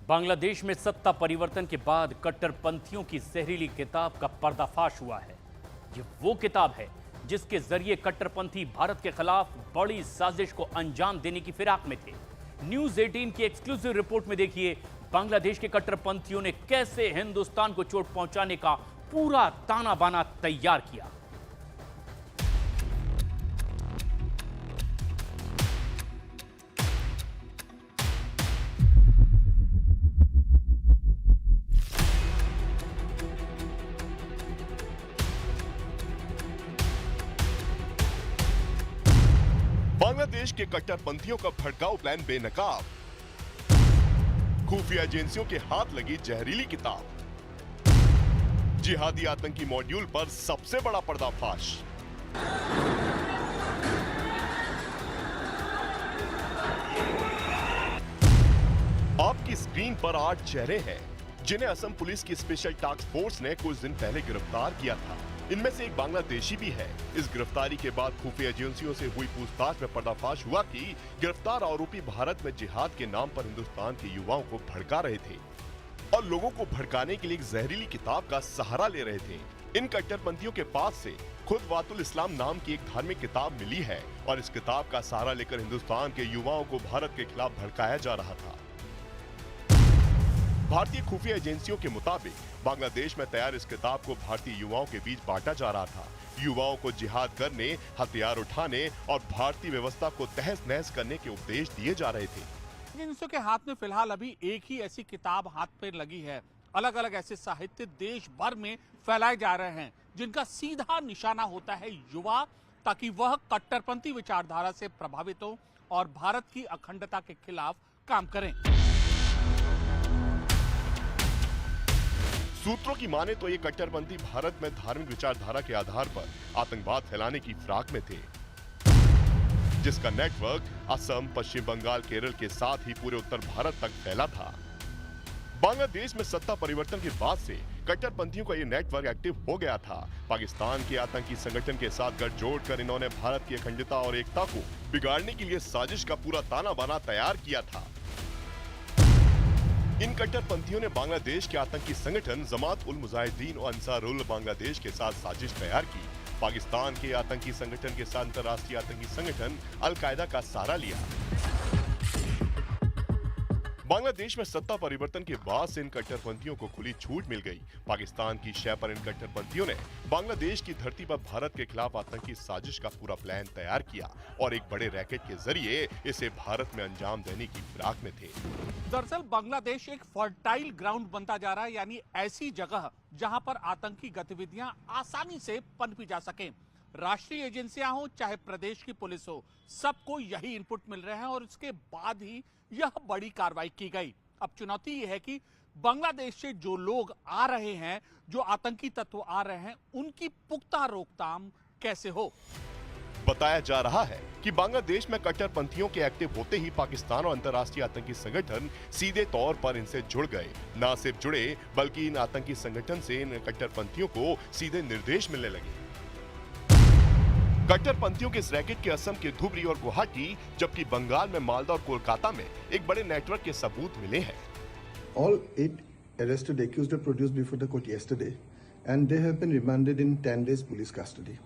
बांग्लादेश में सत्ता परिवर्तन के बाद कट्टरपंथियों की जहरीली किताब का पर्दाफाश हुआ है। ये वो किताब है जिसके जरिए कट्टरपंथी भारत के खिलाफ बड़ी साजिश को अंजाम देने की फिराक में थे। न्यूज 18 की एक्सक्लूसिव रिपोर्ट में देखिए बांग्लादेश के कट्टरपंथियों ने कैसे हिंदुस्तान को चोट पहुंचाने का पूरा ताना बाना तैयार किया। बांग्लादेश के कट्टरपंथियों का भड़काऊ प्लान बेनकाब, खुफिया एजेंसियों के हाथ लगी जहरीली किताब, जिहादी आतंकी मॉड्यूल पर सबसे बड़ा पर्दाफाश। आपकी स्क्रीन पर 8 चेहरे हैं जिन्हें असम पुलिस की स्पेशल टास्क फोर्स ने कुछ दिन पहले गिरफ्तार किया था। इनमें से एक बांग्लादेशी भी है। इस गिरफ्तारी के बाद खुफिया एजेंसियों से हुई पूछताछ में पर्दाफाश हुआ कि गिरफ्तार आरोपी भारत में जिहाद के नाम पर हिंदुस्तान के युवाओं को भड़का रहे थे और लोगों को भड़काने के लिए एक जहरीली किताब का सहारा ले रहे थे। इन कट्टरपंथियों के पास से खुद वातुल इस्लाम नाम की एक धार्मिक किताब मिली है और इस किताब का सहारा लेकर हिंदुस्तान के युवाओं को भारत के खिलाफ भड़काया जा रहा था। भारतीय खुफिया एजेंसियों के मुताबिक बांग्लादेश में तैयार इस किताब को भारतीय युवाओं के बीच बांटा जा रहा था। युवाओं को जिहाद करने, हथियार उठाने और भारतीय व्यवस्था को तहस नहस करने के उपदेश दिए जा रहे थे। एजेंसियों के हाथ में फिलहाल अभी एक ही ऐसी किताब हाथ पे लगी है। अलग अलग ऐसे साहित्य देश भर में फैलाए जा रहे हैं जिनका सीधा निशाना होता है युवा, ताकि वह कट्टरपंथी विचारधारा से प्रभावित हो और भारत की अखंडता के खिलाफ काम करें। सूत्रों की माने तो ये कट्टरपंथी भारत में धार्मिक विचारधारा के आधार पर आतंकवाद फैलाने की फिराक में थे, जिसका नेटवर्क असम, पश्चिम बंगाल, केरल के साथ ही पूरे उत्तर भारत तक फैला था। बांग्लादेश में सत्ता परिवर्तन के बाद से कट्टरपंथियों का ये नेटवर्क एक्टिव हो गया था। पाकिस्तान के आतंकी संगठन के साथ गठजोड़ कर इन्होंने भारत की अखंडता और एकता को बिगाड़ने के लिए साजिश का पूरा ताना बाना तैयार किया था। इन कट्टरपंथियों ने बांग्लादेश के आतंकी संगठन जमात उल मुजाहिदीन और अंसारुल बांग्लादेश के साथ साजिश तैयार की। पाकिस्तान के आतंकी संगठन के साथ अंतर्राष्ट्रीय आतंकी संगठन अल कायदा का सहारा लिया। बांग्लादेश में सत्ता परिवर्तन के बाद से इन कट्टरपंथियों को खुली छूट मिल गई। पाकिस्तान की शय पर इन कट्टरपंथियों ने बांग्लादेश की धरती पर भारत के खिलाफ आतंकी साजिश का पूरा प्लान तैयार किया और एक बड़े रैकेट के जरिए इसे भारत में अंजाम देने की फिराक में थे। दरअसल बांग्लादेश एक फर्टाइल ग्राउंड बनता जा रहा है, यानी ऐसी जगह जहां पर आतंकी गतिविधियां आसानी से पनपी जा सके। राष्ट्रीय एजेंसियां हो चाहे प्रदेश की पुलिस हो, सबको यही इनपुट मिल रहे हैं और इसके बाद ही यह बड़ी कार्रवाई की गई। अब चुनौती यह है कि बांग्लादेश से जो लोग आ रहे हैं, जो आतंकी तत्व आ रहे हैं, उनकी पुख्ता रोकथाम कैसे हो। बताया जा रहा है कि बांग्लादेश में कट्टरपंथियों के एक्टिव होते ही पाकिस्तान और अंतर्राष्ट्रीय आतंकी संगठन सीधे तौर पर इनसे जुड़ गए। न सिर्फ जुड़े बल्कि इन आतंकी संगठन से इन कट्टरपंथियों को सीधे निर्देश मिलने लगे। कट्टरपंथियों के इस रैकेट के असम के धुबरी और गुवाहाटी, जबकि बंगाल में मालदा और कोलकाता में एक बड़े नेटवर्क के सबूत मिले हैं। All 8 arrested accused were produced before the court yesterday and they have been remanded in 10 days police custody.